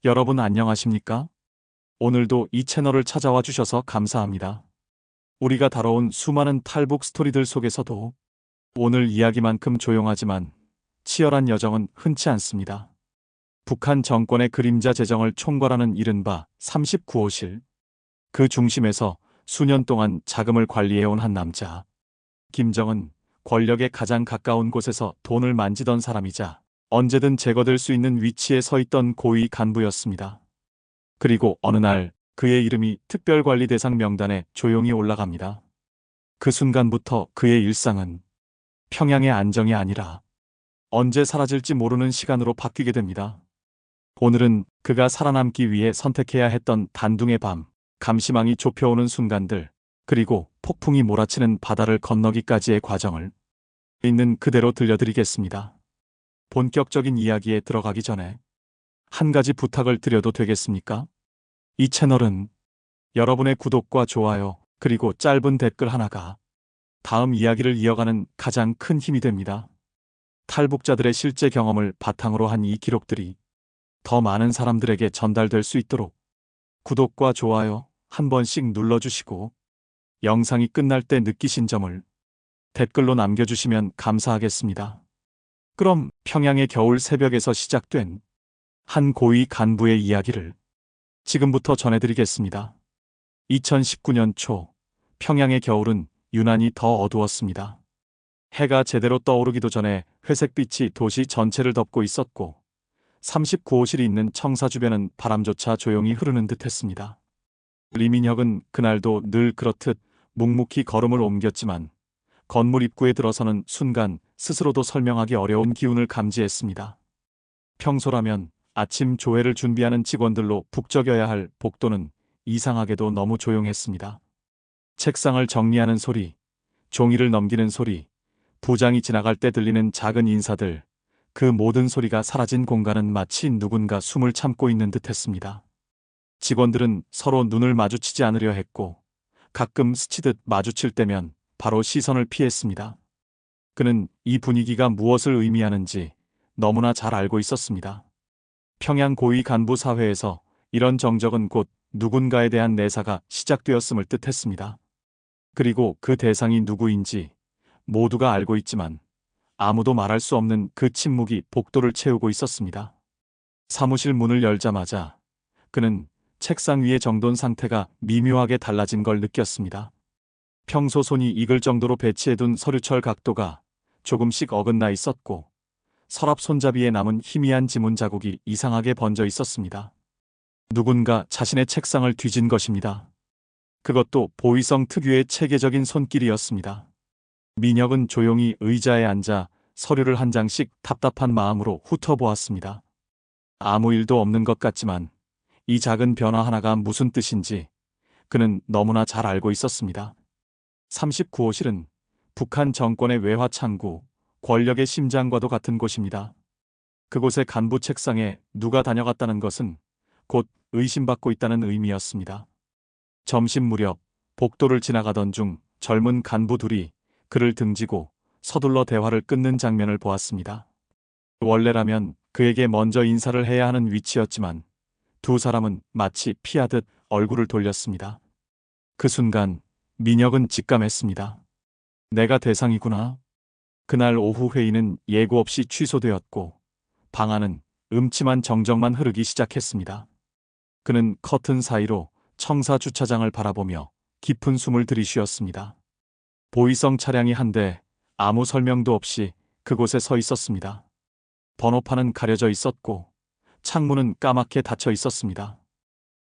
여러분 안녕하십니까? 오늘도 이 채널을 찾아와 주셔서 감사합니다. 우리가 다뤄온 수많은 탈북 스토리들 속에서도 오늘 이야기만큼 조용하지만 치열한 여정은 흔치 않습니다. 북한 정권의 그림자 재정을 총괄하는 이른바 39호실. 그 중심에서 수년 동안 자금을 관리해온 한 남자. 김정은, 권력에 가장 가까운 곳에서 돈을 만지던 사람이자 언제든 제거될 수 있는 위치에 서 있던 고위 간부였습니다. 그리고 어느 날 그의 이름이 특별관리 대상 명단에 조용히 올라갑니다. 그 순간부터 그의 일상은 평양의 안정이 아니라 언제 사라질지 모르는 시간으로 바뀌게 됩니다. 오늘은 그가 살아남기 위해 선택해야 했던 단둥의 밤, 감시망이 좁혀오는 순간들, 그리고 폭풍이 몰아치는 바다를 건너기까지의 과정을 있는 그대로 들려드리겠습니다. 본격적인 이야기에 들어가기 전에 한 가지 부탁을 드려도 되겠습니까? 이 채널은 여러분의 구독과 좋아요, 그리고 짧은 댓글 하나가 다음 이야기를 이어가는 가장 큰 힘이 됩니다. 탈북자들의 실제 경험을 바탕으로 한 이 기록들이 더 많은 사람들에게 전달될 수 있도록 구독과 좋아요 한 번씩 눌러주시고 영상이 끝날 때 느끼신 점을 댓글로 남겨주시면 감사하겠습니다. 그럼 평양의 겨울 새벽에서 시작된 한 고위 간부의 이야기를 지금부터 전해드리겠습니다. 2019년 초 평양의 겨울은 유난히 더 어두웠습니다. 해가 제대로 떠오르기도 전에 회색빛이 도시 전체를 덮고 있었고 39호실이 있는 청사 주변은 바람조차 조용히 흐르는 듯했습니다. 리민혁은 그날도 늘 그렇듯 묵묵히 걸음을 옮겼지만 건물 입구에 들어서는 순간 스스로도 설명하기 어려운 기운을 감지했습니다. 평소라면 아침 조회를 준비하는 직원들로 북적여야 할 복도는 이상하게도 너무 조용했습니다. 책상을 정리하는 소리, 종이를 넘기는 소리, 부장이 지나갈 때 들리는 작은 인사들, 그 모든 소리가 사라진 공간은 마치 누군가 숨을 참고 있는 듯했습니다. 직원들은 서로 눈을 마주치지 않으려 했고 가끔 스치듯 마주칠 때면 바로 시선을 피했습니다. 그는 이 분위기가 무엇을 의미하는지 너무나 잘 알고 있었습니다. 평양 고위 간부 사회에서 이런 정적은 곧 누군가에 대한 내사가 시작되었음을 뜻했습니다. 그리고 그 대상이 누구인지 모두가 알고 있지만 아무도 말할 수 없는 그 침묵이 복도를 채우고 있었습니다. 사무실 문을 열자마자 그는 책상 위의 정돈 상태가 미묘하게 달라진 걸 느꼈습니다. 평소 손이 익을 정도로 배치해둔 서류철 각도가 조금씩 어긋나 있었고 서랍 손잡이에 남은 희미한 지문 자국이 이상하게 번져 있었습니다. 누군가 자신의 책상을 뒤진 것입니다. 그것도 보위성 특유의 체계적인 손길이었습니다. 민혁은 조용히 의자에 앉아 서류를 한 장씩 답답한 마음으로 훑어보았습니다. 아무 일도 없는 것 같지만 이 작은 변화 하나가 무슨 뜻인지 그는 너무나 잘 알고 있었습니다. 39호실은 북한 정권의 외화 창구, 권력의 심장과도 같은 곳입니다. 그곳의 간부 책상에 누가 다녀갔다는 것은 곧 의심받고 있다는 의미였습니다. 점심 무렵 복도를 지나가던 중 젊은 간부 둘이 그를 등지고 서둘러 대화를 끊는 장면을 보았습니다. 원래라면 그에게 먼저 인사를 해야 하는 위치였지만 두 사람은 마치 피하듯 얼굴을 돌렸습니다. 그 순간 민혁은 직감했습니다. 내가 대상이구나. 그날 오후 회의는 예고 없이 취소되었고 방 안은 음침한 정적만 흐르기 시작했습니다. 그는 커튼 사이로 청사 주차장을 바라보며 깊은 숨을 들이쉬었습니다. 보위성 차량이 한 대 아무 설명도 없이 그곳에 서 있었습니다. 번호판은 가려져 있었고 창문은 까맣게 닫혀 있었습니다.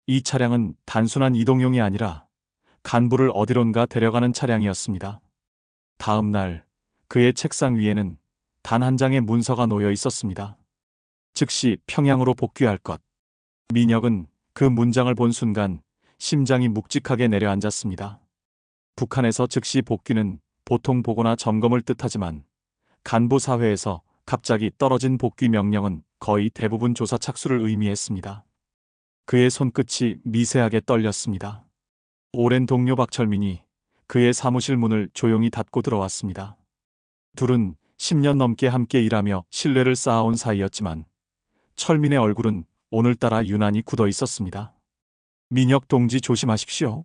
이 차량은 단순한 이동용이 아니라 간부를 어디론가 데려가는 차량이었습니다. 다음 날 그의 책상 위에는 단 한 장의 문서가 놓여 있었습니다. 즉시 평양으로 복귀할 것. 민혁은 그 문장을 본 순간 심장이 묵직하게 내려앉았습니다. 북한에서 즉시 복귀는 보통 보고나 점검을 뜻하지만 간부 사회에서 갑자기 떨어진 복귀 명령은 거의 대부분 조사 착수를 의미했습니다. 그의 손끝이 미세하게 떨렸습니다. 오랜 동료 박철민이 그의 사무실 문을 조용히 닫고 들어왔습니다. 둘은 10년 넘게 함께 일하며 신뢰를 쌓아온 사이였지만 철민의 얼굴은 오늘따라 유난히 굳어 있었습니다. 민혁 동지 조심하십시오.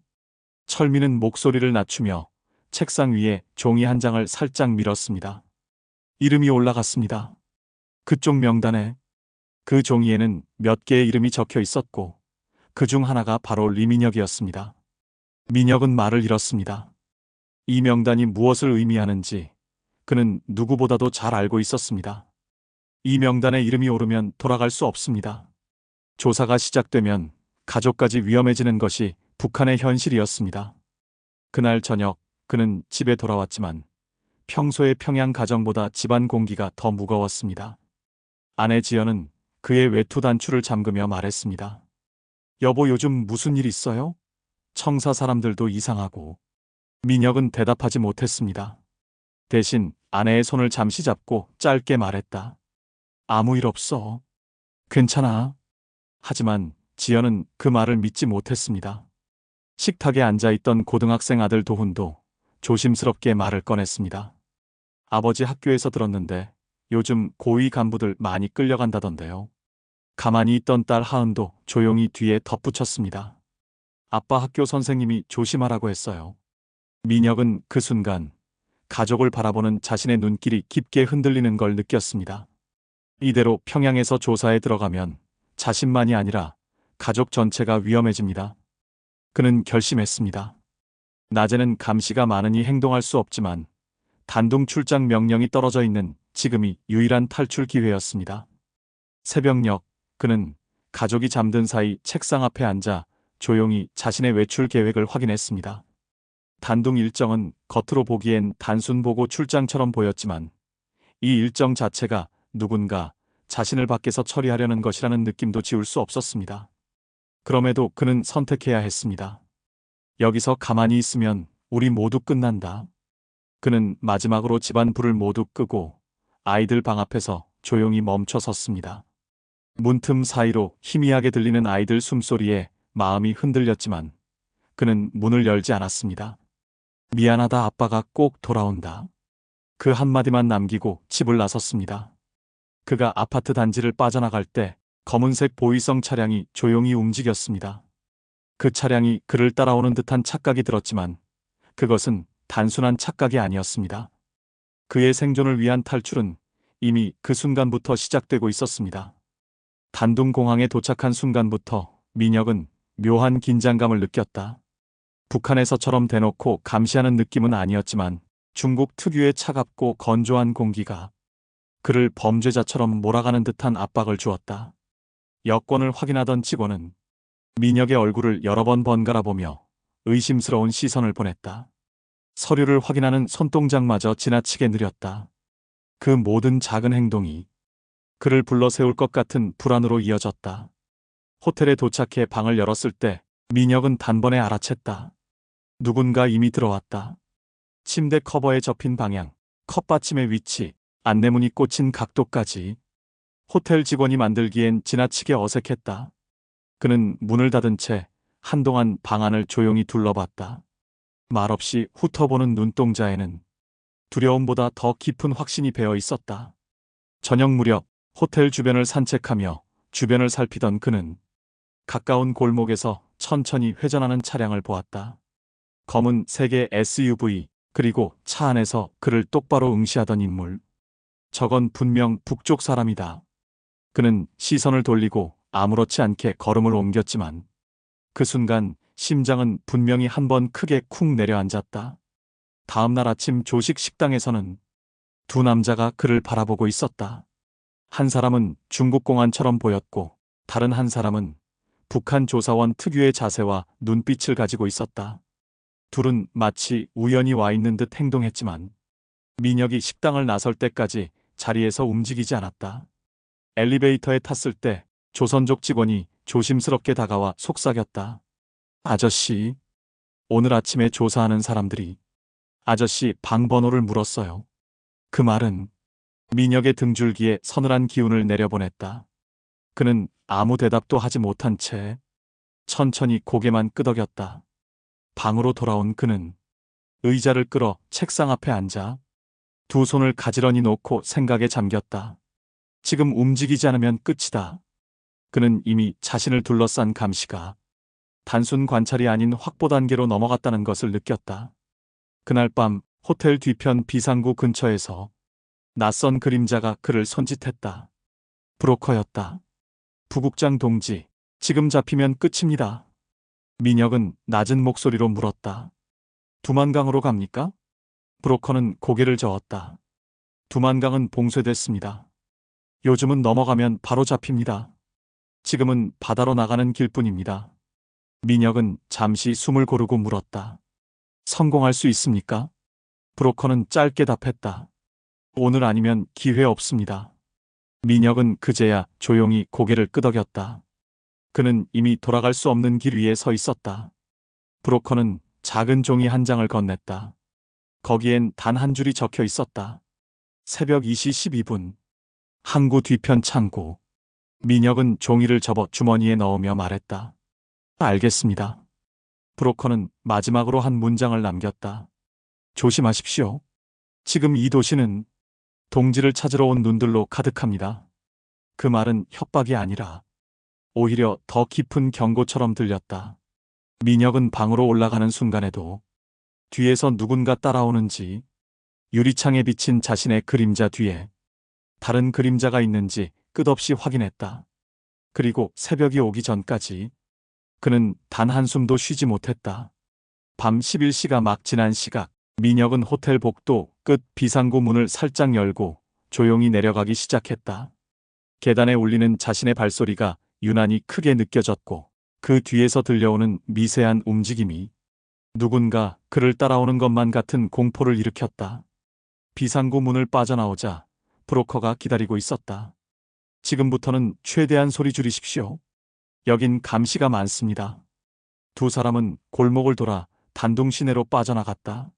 철민은 목소리를 낮추며 책상 위에 종이 한 장을 살짝 밀었습니다. 이름이 올라갔습니다. 그쪽 명단에 그 종이에는 몇 개의 이름이 적혀 있었고 그 중 하나가 바로 리민혁이었습니다. 민혁은 말을 잃었습니다. 이 명단이 무엇을 의미하는지 그는 누구보다도 잘 알고 있었습니다. 이 명단에 이름이 오르면 돌아갈 수 없습니다. 조사가 시작되면 가족까지 위험해지는 것이 북한의 현실이었습니다. 그날 저녁 그는 집에 돌아왔지만 평소의 평양 가정보다 집안 공기가 더 무거웠습니다. 아내 지연은 그의 외투 단추를 잠그며 말했습니다. 여보, 요즘 무슨 일 있어요? 청사 사람들도 이상하고. 민혁은 대답하지 못했습니다. 대신 아내의 손을 잠시 잡고 짧게 말했다. 아무 일 없어. 괜찮아. 하지만 지연은 그 말을 믿지 못했습니다. 식탁에 앉아있던 고등학생 아들 도훈도 조심스럽게 말을 꺼냈습니다. 아버지 학교에서 들었는데 요즘 고위 간부들 많이 끌려간다던데요. 가만히 있던 딸 하은도 조용히 뒤에 덧붙였습니다. 아빠 학교 선생님이 조심하라고 했어요. 민혁은 그 순간 가족을 바라보는 자신의 눈길이 깊게 흔들리는 걸 느꼈습니다. 이대로 평양에서 조사에 들어가면 자신만이 아니라 가족 전체가 위험해집니다. 그는 결심했습니다. 낮에는 감시가 많으니 행동할 수 없지만 단둥 출장 명령이 떨어져 있는 지금이 유일한 탈출 기회였습니다. 새벽녘 그는 가족이 잠든 사이 책상 앞에 앉아 조용히 자신의 외출 계획을 확인했습니다. 단둥 일정은 겉으로 보기엔 단순 보고 출장처럼 보였지만 이 일정 자체가 누군가 자신을 밖에서 처리하려는 것이라는 느낌도 지울 수 없었습니다. 그럼에도 그는 선택해야 했습니다. 여기서 가만히 있으면 우리 모두 끝난다. 그는 마지막으로 집안 불을 모두 끄고 아이들 방 앞에서 조용히 멈춰 섰습니다. 문틈 사이로 희미하게 들리는 아이들 숨소리에 마음이 흔들렸지만 그는 문을 열지 않았습니다. 미안하다, 아빠가 꼭 돌아온다. 그 한마디만 남기고 집을 나섰습니다. 그가 아파트 단지를 빠져나갈 때 검은색 보이성 차량이 조용히 움직였습니다. 그 차량이 그를 따라오는 듯한 착각이 들었지만 그것은 단순한 착각이 아니었습니다. 그의 생존을 위한 탈출은 이미 그 순간부터 시작되고 있었습니다. 단둥공항에 도착한 순간부터 민혁은 묘한 긴장감을 느꼈다. 북한에서처럼 대놓고 감시하는 느낌은 아니었지만 중국 특유의 차갑고 건조한 공기가 그를 범죄자처럼 몰아가는 듯한 압박을 주었다. 여권을 확인하던 직원은 민혁의 얼굴을 여러 번 번갈아 보며 의심스러운 시선을 보냈다. 서류를 확인하는 손동작마저 지나치게 느렸다. 그 모든 작은 행동이 그를 불러세울 것 같은 불안으로 이어졌다. 호텔에 도착해 방을 열었을 때 민혁은 단번에 알아챘다. 누군가 이미 들어왔다. 침대 커버에 접힌 방향, 컵받침의 위치, 안내문이 꽂힌 각도까지 호텔 직원이 만들기엔 지나치게 어색했다. 그는 문을 닫은 채 한동안 방 안을 조용히 둘러봤다. 말없이 훑어보는 눈동자에는 두려움보다 더 깊은 확신이 배어 있었다. 저녁 무렵 호텔 주변을 산책하며 주변을 살피던 그는 가까운 골목에서 천천히 회전하는 차량을 보았다. 검은 색의 SUV, 그리고 차 안에서 그를 똑바로 응시하던 인물. 저건 분명 북쪽 사람이다. 그는 시선을 돌리고 아무렇지 않게 걸음을 옮겼지만 그 순간 심장은 분명히 한 번 크게 쿵 내려앉았다. 다음 날 아침 조식 식당에서는 두 남자가 그를 바라보고 있었다. 한 사람은 중국공안처럼 보였고 다른 한 사람은 북한 조사원 특유의 자세와 눈빛을 가지고 있었다. 둘은 마치 우연히 와 있는 듯 행동했지만 민혁이 식당을 나설 때까지 자리에서 움직이지 않았다. 엘리베이터에 탔을 때 조선족 직원이 조심스럽게 다가와 속삭였다. 아저씨, 오늘 아침에 조사하는 사람들이 아저씨 방 번호를 물었어요. 그 말은 민혁의 등줄기에 서늘한 기운을 내려보냈다. 그는 아무 대답도 하지 못한 채 천천히 고개만 끄덕였다. 방으로 돌아온 그는 의자를 끌어 책상 앞에 앉아 두 손을 가지런히 놓고 생각에 잠겼다. 지금 움직이지 않으면 끝이다. 그는 이미 자신을 둘러싼 감시가 단순 관찰이 아닌 확보 단계로 넘어갔다는 것을 느꼈다. 그날 밤 호텔 뒤편 비상구 근처에서 낯선 그림자가 그를 손짓했다. 브로커였다. 부국장 동지, 지금 잡히면 끝입니다. 민혁은 낮은 목소리로 물었다. 두만강으로 갑니까? 브로커는 고개를 저었다. 두만강은 봉쇄됐습니다. 요즘은 넘어가면 바로 잡힙니다. 지금은 바다로 나가는 길뿐입니다. 민혁은 잠시 숨을 고르고 물었다. 성공할 수 있습니까? 브로커는 짧게 답했다. 오늘 아니면 기회 없습니다. 민혁은 그제야 조용히 고개를 끄덕였다. 그는 이미 돌아갈 수 없는 길 위에 서 있었다. 브로커는 작은 종이 한 장을 건넸다. 거기엔 단 한 줄이 적혀 있었다. 새벽 2시 12분. 항구 뒤편 창고. 민혁은 종이를 접어 주머니에 넣으며 말했다. 알겠습니다. 브로커는 마지막으로 한 문장을 남겼다. 조심하십시오. 지금 이 도시는 동지를 찾으러 온 눈들로 가득합니다. 그 말은 협박이 아니라 오히려 더 깊은 경고처럼 들렸다. 민혁은 방으로 올라가는 순간에도 뒤에서 누군가 따라오는지, 유리창에 비친 자신의 그림자 뒤에 다른 그림자가 있는지 끝없이 확인했다. 그리고 새벽이 오기 전까지 그는 단 한숨도 쉬지 못했다. 밤 11시가 막 지난 시각, 민혁은 호텔 복도 끝 비상구 문을 살짝 열고 조용히 내려가기 시작했다. 계단에 울리는 자신의 발소리가 유난히 크게 느껴졌고 그 뒤에서 들려오는 미세한 움직임이 누군가 그를 따라오는 것만 같은 공포를 일으켰다. 비상구 문을 빠져나오자 브로커가 기다리고 있었다. 지금부터는 최대한 소리 줄이십시오. 여긴 감시가 많습니다. 두 사람은 골목을 돌아 단둥 시내로 빠져나갔다.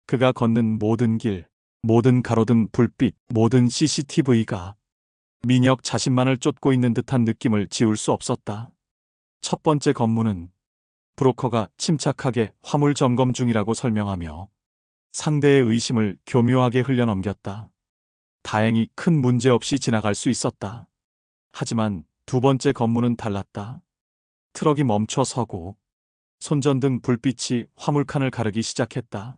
그가 걷는 모든 길, 모든 가로등 불빛, 모든 CCTV가 민혁 자신만을 쫓고 있는 듯한 느낌을 지울 수 없었다. 첫 번째 검문은 브로커가 침착하게 화물 점검 중이라고 설명하며 상대의 의심을 교묘하게 흘려넘겼다. 다행히 큰 문제 없이 지나갈 수 있었다. 하지만 두 번째 검문은 달랐다. 트럭이 멈춰 서고 손전등 불빛이 화물칸을 가르기 시작했다.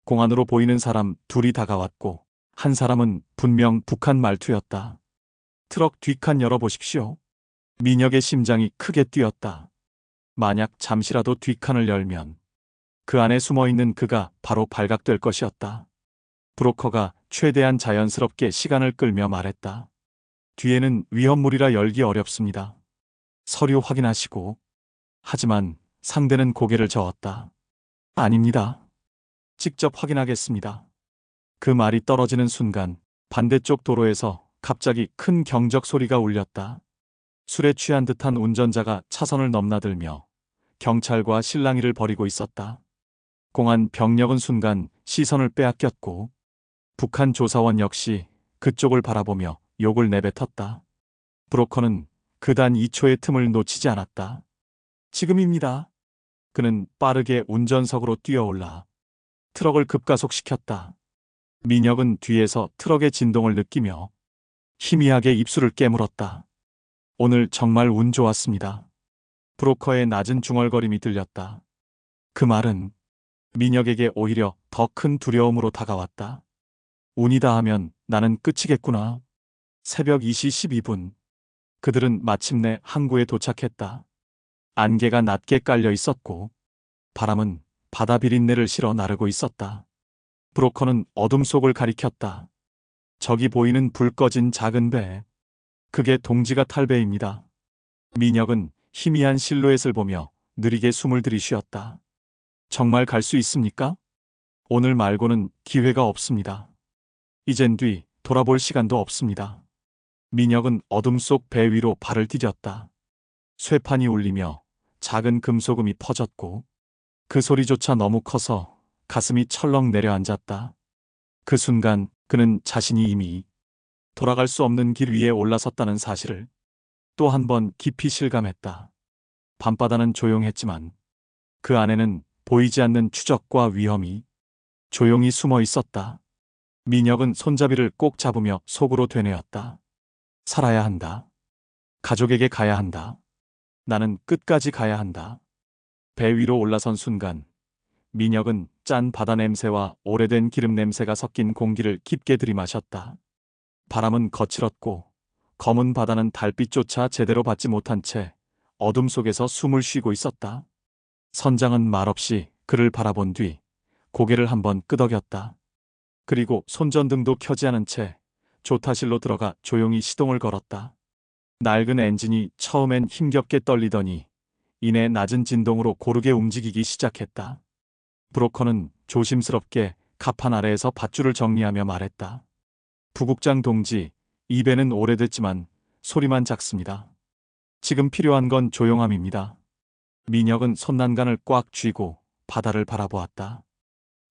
공안으로 보이는 사람 둘이 다가왔고 한 사람은 분명 북한 말투였다. 트럭 뒷칸 열어보십시오. 민혁의 심장이 크게 뛰었다. 만약 잠시라도 뒷칸을 열면 그 안에 숨어있는 그가 바로 발각될 것이었다. 브로커가 최대한 자연스럽게 시간을 끌며 말했다. 뒤에는 위험물이라 열기 어렵습니다. 서류 확인하시고. 하지만 상대는 고개를 저었다. 아닙니다. 직접 확인하겠습니다. 그 말이 떨어지는 순간 반대쪽 도로에서 갑자기 큰 경적 소리가 울렸다. 술에 취한 듯한 운전자가 차선을 넘나들며 경찰과 실랑이를 벌이고 있었다. 공안 병력은 순간 시선을 빼앗겼고 북한 조사원 역시 그쪽을 바라보며 욕을 내뱉었다. 브로커는 그 단 2초의 틈을 놓치지 않았다. 지금입니다. 그는 빠르게 운전석으로 뛰어올라 트럭을 급가속시켰다. 민혁은 뒤에서 트럭의 진동을 느끼며 희미하게 입술을 깨물었다. 오늘 정말 운 좋았습니다. 브로커의 낮은 중얼거림이 들렸다. 그 말은 민혁에게 오히려 더 큰 두려움으로 다가왔다. 운이다 하면 나는 끝이겠구나. 새벽 2시 12분. 그들은 마침내 항구에 도착했다. 안개가 낮게 깔려 있었고 바람은 바다 비린내를 실어 나르고 있었다. 브로커는 어둠 속을 가리켰다. 저기 보이는 불 꺼진 작은 배. 그게 동지가 탈 배입니다. 민혁은 희미한 실루엣을 보며 느리게 숨을 들이쉬었다. 정말 갈 수 있습니까? 오늘 말고는 기회가 없습니다. 이젠 뒤 돌아볼 시간도 없습니다. 민혁은 어둠 속 배 위로 발을 디뎠다. 쇠판이 울리며 작은 금소금이 퍼졌고 그 소리조차 너무 커서 가슴이 철렁 내려앉았다. 그 순간 그는 자신이 이미 돌아갈 수 없는 길 위에 올라섰다는 사실을 또 한 번 깊이 실감했다. 밤바다는 조용했지만 그 안에는 보이지 않는 추적과 위험이 조용히 숨어 있었다. 민혁은 손잡이를 꼭 잡으며 속으로 되뇌었다. 살아야 한다. 가족에게 가야 한다. 나는 끝까지 가야 한다. 배 위로 올라선 순간 민혁은 짠 바다 냄새와 오래된 기름 냄새가 섞인 공기를 깊게 들이마셨다. 바람은 거칠었고 검은 바다는 달빛조차 제대로 받지 못한 채 어둠 속에서 숨을 쉬고 있었다. 선장은 말없이 그를 바라본 뒤 고개를 한번 끄덕였다. 그리고 손전등도 켜지 않은 채 조타실로 들어가 조용히 시동을 걸었다. 낡은 엔진이 처음엔 힘겹게 떨리더니 이내 낮은 진동으로 고르게 움직이기 시작했다. 브로커는 조심스럽게 갑판 아래에서 밧줄을 정리하며 말했다. 부국장 동지, 이 배는 오래됐지만 소리만 작습니다. 지금 필요한 건 조용함입니다. 민혁은 손난간을 꽉 쥐고 바다를 바라보았다.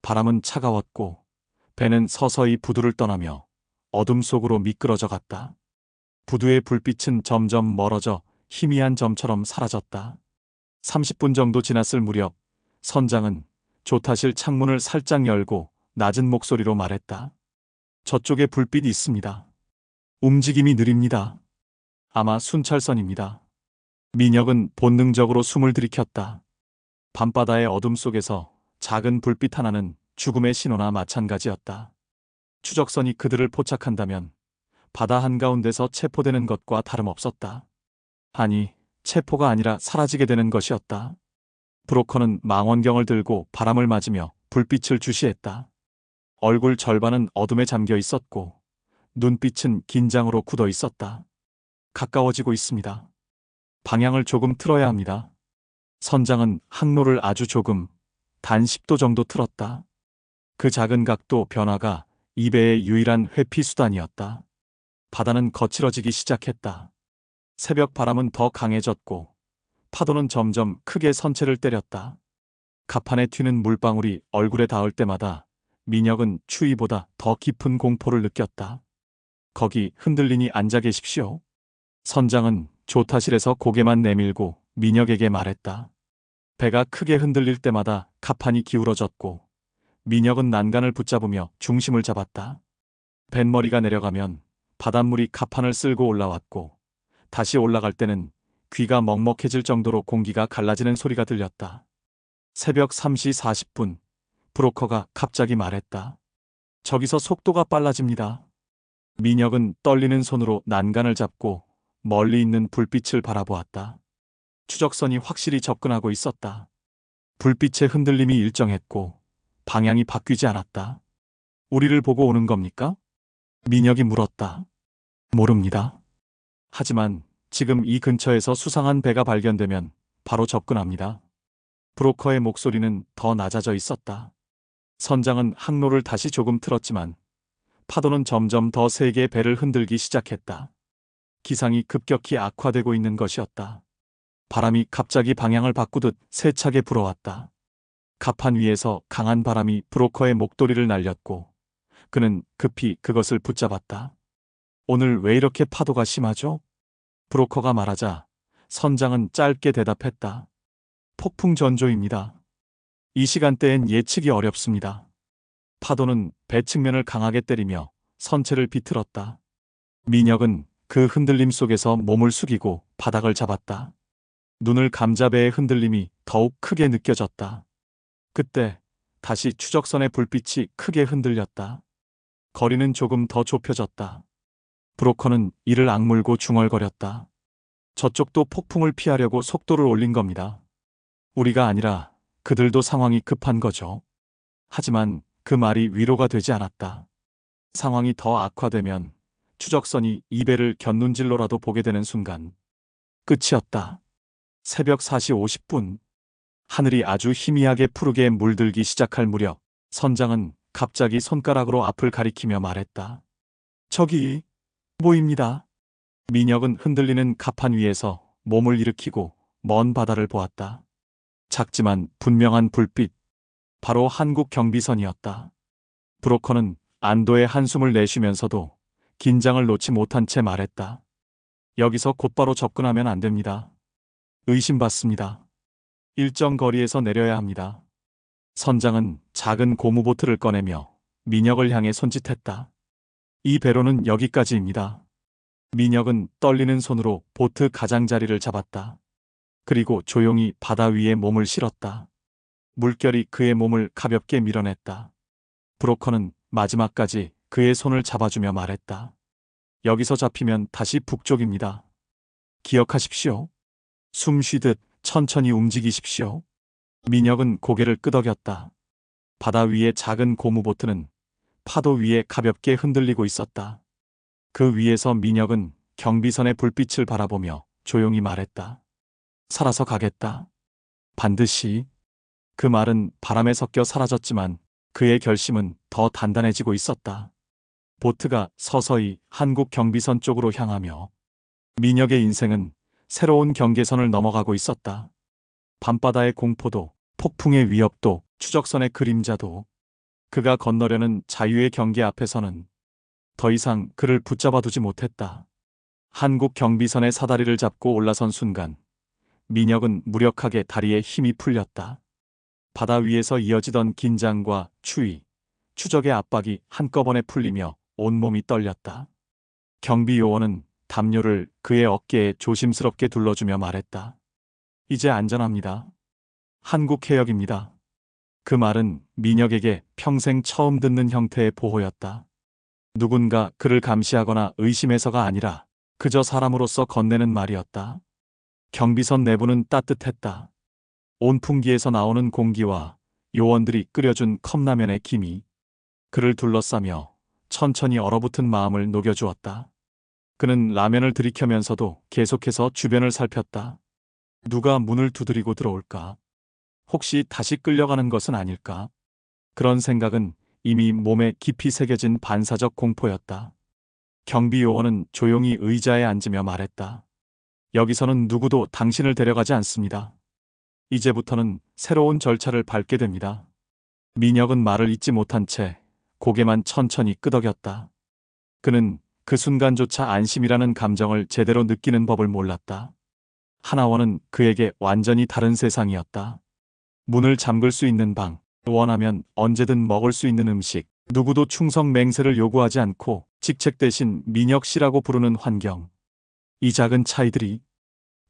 바람은 차가웠고 배는 서서히 부두를 떠나며 어둠 속으로 미끄러져 갔다. 부두의 불빛은 점점 멀어져 희미한 점처럼 사라졌다. 30분 정도 지났을 무렵 선장은 조타실 창문을 살짝 열고 낮은 목소리로 말했다. 저쪽에 불빛이 있습니다. 움직임이 느립니다. 아마 순찰선입니다. 민혁은 본능적으로 숨을 들이켰다. 밤바다의 어둠 속에서 작은 불빛 하나는 죽음의 신호나 마찬가지였다. 추적선이 그들을 포착한다면 바다 한가운데서 체포되는 것과 다름없었다. 아니, 체포가 아니라 사라지게 되는 것이었다. 브로커는 망원경을 들고 바람을 맞으며 불빛을 주시했다. 얼굴 절반은 어둠에 잠겨 있었고 눈빛은 긴장으로 굳어 있었다. 가까워지고 있습니다. 방향을 조금 틀어야 합니다. 선장은 항로를 아주 조금, 단 10도 정도 틀었다. 그 작은 각도 변화가 이 배의 유일한 회피 수단이었다. 바다는 거칠어지기 시작했다. 새벽 바람은 더 강해졌고 파도는 점점 크게 선체를 때렸다. 갑판에 튀는 물방울이 얼굴에 닿을 때마다 민혁은 추위보다 더 깊은 공포를 느꼈다. 거기 흔들리니 앉아 계십시오. 선장은 조타실에서 고개만 내밀고 민혁에게 말했다. 배가 크게 흔들릴 때마다 갑판이 기울어졌고 민혁은 난간을 붙잡으며 중심을 잡았다. 뱃머리가 내려가면 바닷물이 갑판을 쓸고 올라왔고 다시 올라갈 때는 귀가 먹먹해질 정도로 공기가 갈라지는 소리가 들렸다. 새벽 3시 40분 브로커가 갑자기 말했다. 저기서 속도가 빨라집니다. 민혁은 떨리는 손으로 난간을 잡고 멀리 있는 불빛을 바라보았다. 추적선이 확실히 접근하고 있었다. 불빛의 흔들림이 일정했고 방향이 바뀌지 않았다. 우리를 보고 오는 겁니까? 민혁이 물었다. 모릅니다. 하지만 지금 이 근처에서 수상한 배가 발견되면 바로 접근합니다. 브로커의 목소리는 더 낮아져 있었다. 선장은 항로를 다시 조금 틀었지만 파도는 점점 더 세게 배를 흔들기 시작했다. 기상이 급격히 악화되고 있는 것이었다. 바람이 갑자기 방향을 바꾸듯 세차게 불어왔다. 갑판 위에서 강한 바람이 브로커의 목도리를 날렸고 그는 급히 그것을 붙잡았다. 오늘 왜 이렇게 파도가 심하죠? 브로커가 말하자 선장은 짧게 대답했다. 폭풍 전조입니다. 이 시간대엔 예측이 어렵습니다. 파도는 배 측면을 강하게 때리며 선체를 비틀었다. 민혁은 그 흔들림 속에서 몸을 숙이고 바닥을 잡았다. 눈을 감자 배의 흔들림이 더욱 크게 느껴졌다. 그때 다시 추적선의 불빛이 크게 흔들렸다. 거리는 조금 더 좁혀졌다. 브로커는 이를 악물고 중얼거렸다. 저쪽도 폭풍을 피하려고 속도를 올린 겁니다. 우리가 아니라 그들도 상황이 급한 거죠. 하지만 그 말이 위로가 되지 않았다. 상황이 더 악화되면 추적선이 이 배를 곁눈질로라도 보게 되는 순간 끝이었다. 새벽 4시 50분 하늘이 아주 희미하게 푸르게 물들기 시작할 무렵 선장은 갑자기 손가락으로 앞을 가리키며 말했다. 저기 보입니다. 민혁은 흔들리는 갑판 위에서 몸을 일으키고 먼 바다를 보았다. 작지만 분명한 불빛, 바로 한국 경비선이었다. 브로커는 안도의 한숨을 내쉬면서도 긴장을 놓지 못한 채 말했다. 여기서 곧바로 접근하면 안 됩니다. 의심받습니다. 일정 거리에서 내려야 합니다. 선장은 작은 고무보트를 꺼내며 민혁을 향해 손짓했다. 이 배로는 여기까지입니다. 민혁은 떨리는 손으로 보트 가장자리를 잡았다. 그리고 조용히 바다 위에 몸을 실었다. 물결이 그의 몸을 가볍게 밀어냈다. 브로커는 마지막까지 그의 손을 잡아주며 말했다. 여기서 잡히면 다시 북쪽입니다. 기억하십시오. 숨 쉬듯 천천히 움직이십시오. 민혁은 고개를 끄덕였다. 바다 위의 작은 고무보트는 파도 위에 가볍게 흔들리고 있었다. 그 위에서 민혁은 경비선의 불빛을 바라보며 조용히 말했다. 살아서 가겠다. 반드시. 그 말은 바람에 섞여 사라졌지만 그의 결심은 더 단단해지고 있었다. 보트가 서서히 한국 경비선 쪽으로 향하며 민혁의 인생은 새로운 경계선을 넘어가고 있었다. 밤바다의 공포도, 폭풍의 위협도, 추적선의 그림자도, 그가 건너려는 자유의 경계 앞에서는 더 이상 그를 붙잡아 두지 못했다. 한국 경비선의 사다리를 잡고 올라선 순간 민혁은 무력하게 다리에 힘이 풀렸다. 바다 위에서 이어지던 긴장과 추위, 추적의 압박이 한꺼번에 풀리며 온몸이 떨렸다. 경비 요원은 담요를 그의 어깨에 조심스럽게 둘러주며 말했다. 이제 안전합니다. 한국 해역입니다. 그 말은 민혁에게 평생 처음 듣는 형태의 보호였다. 누군가 그를 감시하거나 의심해서가 아니라 그저 사람으로서 건네는 말이었다. 경비선 내부는 따뜻했다. 온풍기에서 나오는 공기와 요원들이 끓여준 컵라면의 김이 그를 둘러싸며 천천히 얼어붙은 마음을 녹여주었다. 그는 라면을 들이켜면서도 계속해서 주변을 살폈다. 누가 문을 두드리고 들어올까? 혹시 다시 끌려가는 것은 아닐까? 그런 생각은 이미 몸에 깊이 새겨진 반사적 공포였다. 경비 요원은 조용히 의자에 앉으며 말했다. 여기서는 누구도 당신을 데려가지 않습니다. 이제부터는 새로운 절차를 밟게 됩니다. 민혁은 말을 잇지 못한 채 고개만 천천히 끄덕였다. 그는 그 순간조차 안심이라는 감정을 제대로 느끼는 법을 몰랐다. 하나원은 그에게 완전히 다른 세상이었다. 문을 잠글 수 있는 방, 원하면 언제든 먹을 수 있는 음식, 누구도 충성 맹세를 요구하지 않고 직책 대신 민혁 씨라고 부르는 환경. 이 작은 차이들이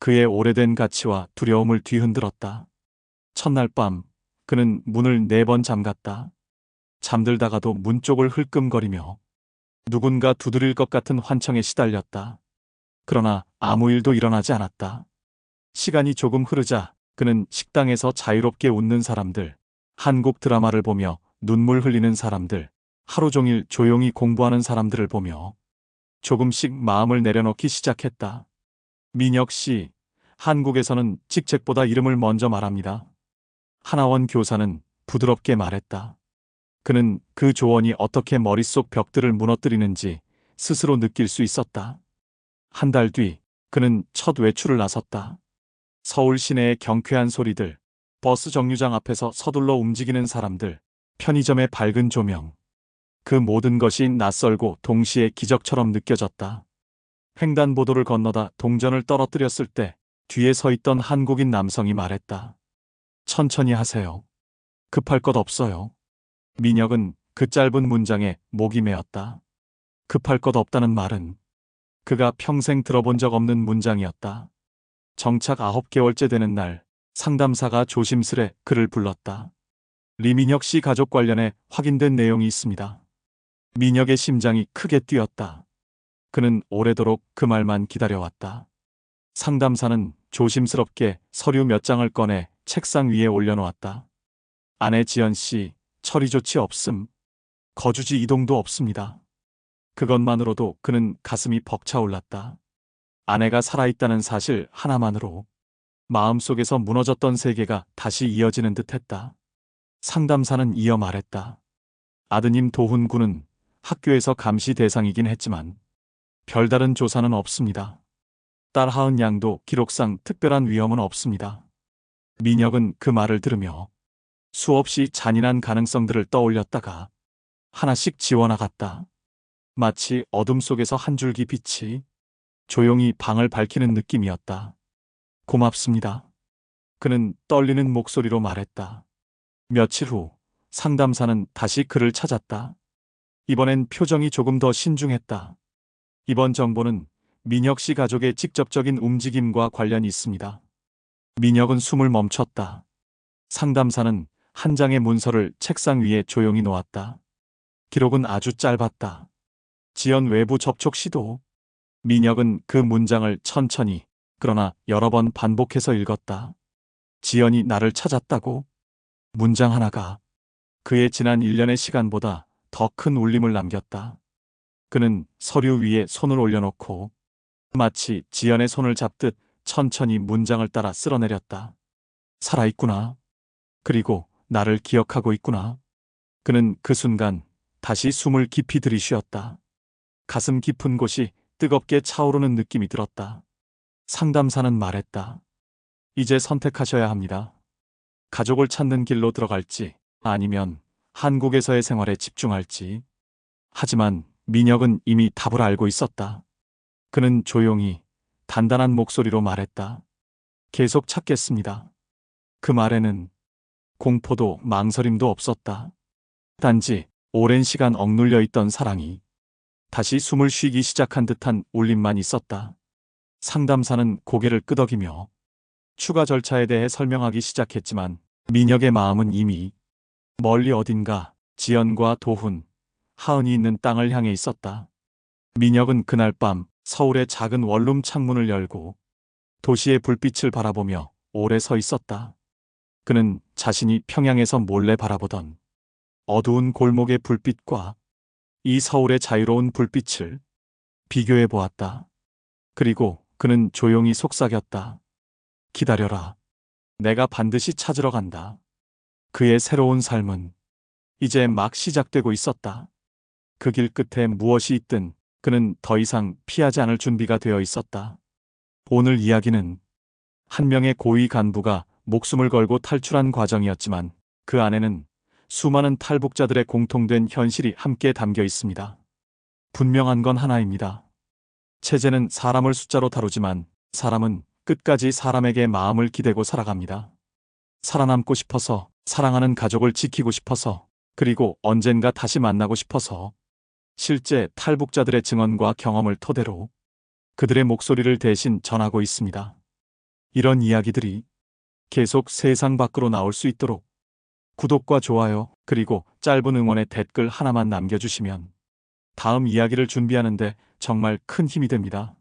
그의 오래된 가치와 두려움을 뒤흔들었다. 첫날 밤 그는 문을 4번 잠갔다. 잠들다가도 문 쪽을 흘끔거리며 누군가 두드릴 것 같은 환청에 시달렸다. 그러나 아무 일도 일어나지 않았다. 시간이 조금 흐르자 그는 식당에서 자유롭게 웃는 사람들, 한국 드라마를 보며 눈물 흘리는 사람들, 하루 종일 조용히 공부하는 사람들을 보며 조금씩 마음을 내려놓기 시작했다. 민혁 씨, 한국에서는 직책보다 이름을 먼저 말합니다. 하나원 교사는 부드럽게 말했다. 그는 그 조언이 어떻게 머릿속 벽들을 무너뜨리는지 스스로 느낄 수 있었다. 한 달 뒤 그는 첫 외출을 나섰다. 서울 시내의 경쾌한 소리들, 버스 정류장 앞에서 서둘러 움직이는 사람들, 편의점의 밝은 조명. 그 모든 것이 낯설고 동시에 기적처럼 느껴졌다. 횡단보도를 건너다 동전을 떨어뜨렸을 때 뒤에 서 있던 한국인 남성이 말했다. 천천히 하세요. 급할 것 없어요. 민혁은 그 짧은 문장에 목이 메었다. 급할 것 없다는 말은 그가 평생 들어본 적 없는 문장이었다. 정착 9개월째 되는 날, 상담사가 조심스레 그를 불렀다. 리민혁 씨 가족 관련해 확인된 내용이 있습니다. 민혁의 심장이 크게 뛰었다. 그는 오래도록 그 말만 기다려왔다. 상담사는 조심스럽게 서류 몇 장을 꺼내 책상 위에 올려놓았다. 아내 지연 씨, 처리 조치 없음. 거주지 이동도 없습니다. 그것만으로도 그는 가슴이 벅차올랐다. 아내가 살아있다는 사실 하나만으로 마음속에서 무너졌던 세계가 다시 이어지는 듯했다. 상담사는 이어 말했다. 아드님 도훈 군은 학교에서 감시 대상이긴 했지만 별다른 조사는 없습니다. 딸 하은 양도 기록상 특별한 위험은 없습니다. 민혁은 그 말을 들으며 수없이 잔인한 가능성들을 떠올렸다가 하나씩 지워나갔다. 마치 어둠 속에서 한 줄기 빛이 조용히 방을 밝히는 느낌이었다. 고맙습니다. 그는 떨리는 목소리로 말했다. 며칠 후 상담사는 다시 그를 찾았다. 이번엔 표정이 조금 더 신중했다. 이번 정보는 민혁 씨 가족의 직접적인 움직임과 관련이 있습니다. 민혁은 숨을 멈췄다. 상담사는 한 장의 문서를 책상 위에 조용히 놓았다. 기록은 아주 짧았다. 지연 외부 접촉 시도. 민혁은 그 문장을 천천히, 그러나 여러 번 반복해서 읽었다. 지연이 나를 찾았다고? 문장 하나가 그의 지난 1년의 시간보다 더 큰 울림을 남겼다. 그는 서류 위에 손을 올려놓고 마치 지연의 손을 잡듯 천천히 문장을 따라 쓸어내렸다. 살아있구나. 그리고 나를 기억하고 있구나. 그는 그 순간 다시 숨을 깊이 들이쉬었다. 가슴 깊은 곳이 뜨겁게 차오르는 느낌이 들었다. 상담사는 말했다. 이제 선택하셔야 합니다. 가족을 찾는 길로 들어갈지 아니면 한국에서의 생활에 집중할지. 하지만 민혁은 이미 답을 알고 있었다. 그는 조용히 단단한 목소리로 말했다. 계속 찾겠습니다. 그 말에는 공포도 망설임도 없었다. 단지 오랜 시간 억눌려 있던 사랑이 다시 숨을 쉬기 시작한 듯한 울림만 있었다. 상담사는 고개를 끄덕이며 추가 절차에 대해 설명하기 시작했지만 민혁의 마음은 이미 멀리 어딘가 지연과 도훈, 하은이 있는 땅을 향해 있었다. 민혁은 그날 밤 서울의 작은 원룸 창문을 열고 도시의 불빛을 바라보며 오래 서 있었다. 그는 자신이 평양에서 몰래 바라보던 어두운 골목의 불빛과 이 서울의 자유로운 불빛을 비교해 보았다. 그리고 그는 조용히 속삭였다. 기다려라. 내가 반드시 찾으러 간다. 그의 새로운 삶은 이제 막 시작되고 있었다. 그 길 끝에 무엇이 있든 그는 더 이상 피하지 않을 준비가 되어 있었다. 오늘 이야기는 한 명의 고위 간부가 목숨을 걸고 탈출한 과정이었지만 그 안에는 수많은 탈북자들의 공통된 현실이 함께 담겨 있습니다. 분명한 건 하나입니다. 체제는 사람을 숫자로 다루지만 사람은 끝까지 사람에게 마음을 기대고 살아갑니다. 살아남고 싶어서, 사랑하는 가족을 지키고 싶어서, 그리고 언젠가 다시 만나고 싶어서 실제 탈북자들의 증언과 경험을 토대로 그들의 목소리를 대신 전하고 있습니다. 이런 이야기들이 계속 세상 밖으로 나올 수 있도록 구독과 좋아요, 그리고 짧은 응원의 댓글 하나만 남겨주시면 다음 이야기를 준비하는데 정말 큰 힘이 됩니다.